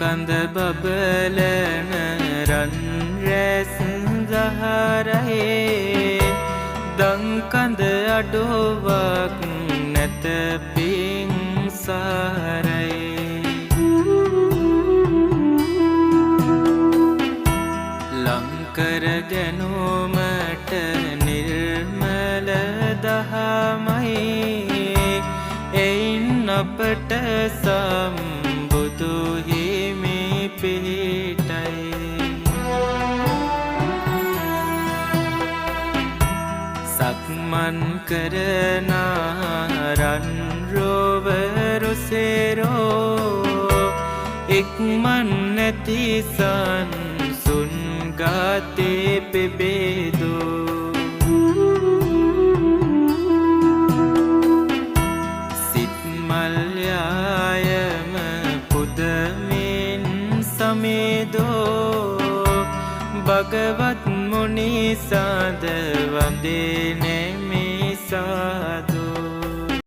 කඳ බබලන රන් රැස් දහරහේ දං කඳ අඩුවක් නැත පිංසාරේ ලංකර ගැනුමට නිර්මල දහමයි එයින් අපට සම්බුදු හිමි පිහිටයි සක්මන් කරන රන් රොවරුසෙරෝ ඉක්මන් නැති සංසුන් ගාතේ පෙබේදෝ සිත් මල්යායම පුදමින් සමේදෝ භගවත් මුනි සාද වන්දේ නෙමි සාද